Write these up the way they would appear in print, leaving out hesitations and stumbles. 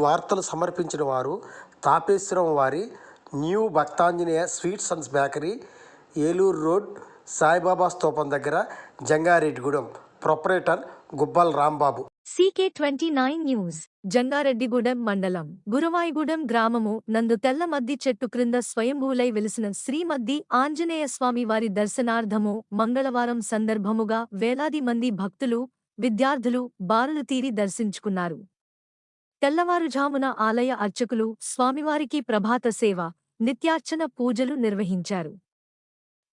వార్తలు సమర్పించిన వారు తాపేశ్వరం వారి new Bhaktanjaneya sweets and bakery, Eluru road, Saibaba స్తూపం దగ్గర, Jangareddygudem. Proprietor Gubbal Rambabu. CK29 news. Jangareddygudem మండలం గురవాయిగూడెం గ్రామము నందు తెల్ల మద్ది చెట్టు క్రింద స్వయంభూలై వెలిసిన శ్రీమద్ది ఆంజనేయ స్వామి వారి దర్శనార్థము మంగళవారం సందర్భముగా వేలాది మంది భక్తులు, విద్యార్థులు బారులు తీరి దర్శించుకున్నారు. తెల్లవారుఝామున ఆలయ అర్చకులు స్వామివారికి ప్రభాత సేవ, నిత్యార్చన పూజలు నిర్వహించారు.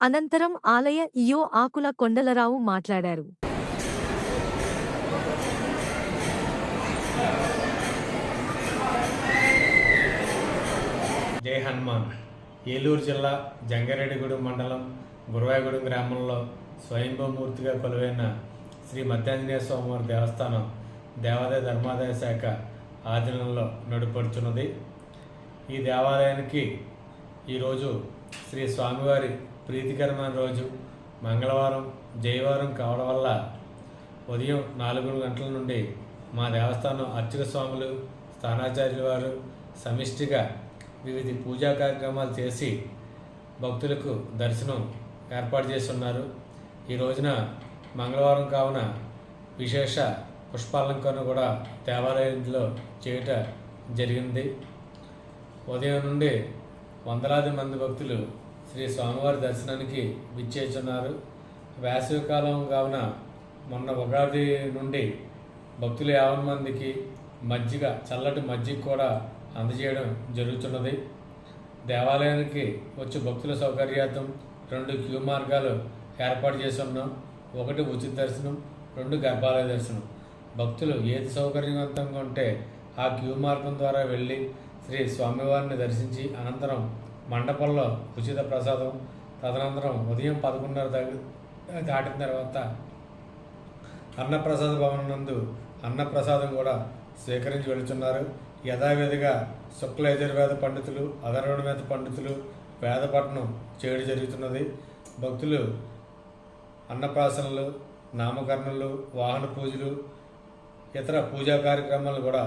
అనంతరం ఆలయ ఈయో ఆకుల కొండలరావు మాట్లాడారు. జై హనుమాన్. ఏలూరు జిల్లా జంగారెడ్డిగూడెం మండలం గురవాయిగూడెం గ్రామంలో స్వయంభూమూర్తిగా కొలువైన శ్రీ మధ్యాంజనేయ స్వామివారి దేవస్థానం దేవాదాయ ధర్మాదాయ శాఖ ఆధీనంలో నడుపడుచున్నది. ఈ దేవాలయానికి ఈరోజు శ్రీ స్వామివారి ప్రీతికరమైన రోజు మంగళవారం జయవారం కావడం వల్ల ఉదయం 4 గంటల నుండి మా దేవస్థానం అర్చక స్వాములు, స్థానాచార్యుల వారు సమిష్టిగా వివిధ పూజా కార్యక్రమాలు చేసి భక్తులకు దర్శనం ఏర్పాటు చేస్తున్నారు. ఈ రోజున మంగళవారం కావున విశేష పుష్పాలంకరణ కూడా దేవాలయంలో చేయటం జరిగింది. ఉదయం నుండి వందలాది మంది భక్తులు శ్రీ స్వామివారి దర్శనానికి విచ్చేస్తున్నారు. వేసవికాలం కావున మొన్న ఉగాది నుండి భక్తులు 50 మందికి మజ్జిగ, చల్లటి మజ్జిగ కూడా అందజేయడం జరుగుతున్నది. దేవాలయానికి వచ్చి భక్తుల సౌకర్యార్థం 2 క్యూ మార్గాలు ఏర్పాటు చేసి ఉన్నాం. 1 ఉచిత దర్శనం, 2 గర్భాలయ దర్శనం. భక్తులు ఏది సౌకర్యవంతంగా ఉంటే ఆ క్యూ మార్గం ద్వారా వెళ్ళి శ్రీ స్వామివారిని దర్శించి అనంతరం మండపంలో ఉచిత ప్రసాదం, తదనంతరం ఉదయం 11:30 దాటిన తర్వాత అన్నప్రసాద భవనం నందు అన్నప్రసాదం కూడా స్వీకరించి వెళుతున్నారు. యథావిధిగా శుక్ల యజుర్వేద పండితులు, అధర్వణ పండితులు వేదపఠనం చేయడం జరుగుతున్నది. భక్తులు అన్నప్రాసనలు, నామకరణలు, వాహన పూజలు, ఇతర పూజా కార్యక్రమాలు కూడా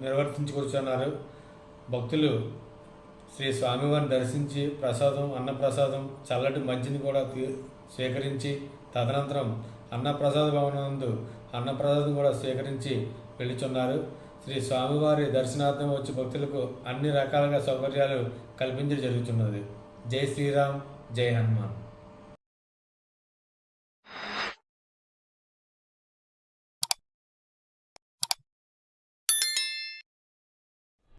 నిర్వర్తించుకొస్తున్నారు. భక్తులు శ్రీ స్వామివారిని దర్శించి ప్రసాదం, అన్నప్రసాదం, చల్లటి మజ్జిని కూడా స్వీకరించి తదనంతరం అన్నప్రసాద భవనందు అన్నప్రసాదం కూడా స్వీకరించి వెళుతున్నారు. శ్రీ స్వామివారి దర్శనార్థం వచ్చి భక్తులకు అన్ని రకాలుగా సౌకర్యాలు కల్పించడం జరుగుతున్నది. జై శ్రీరామ్, జై హనుమాన్.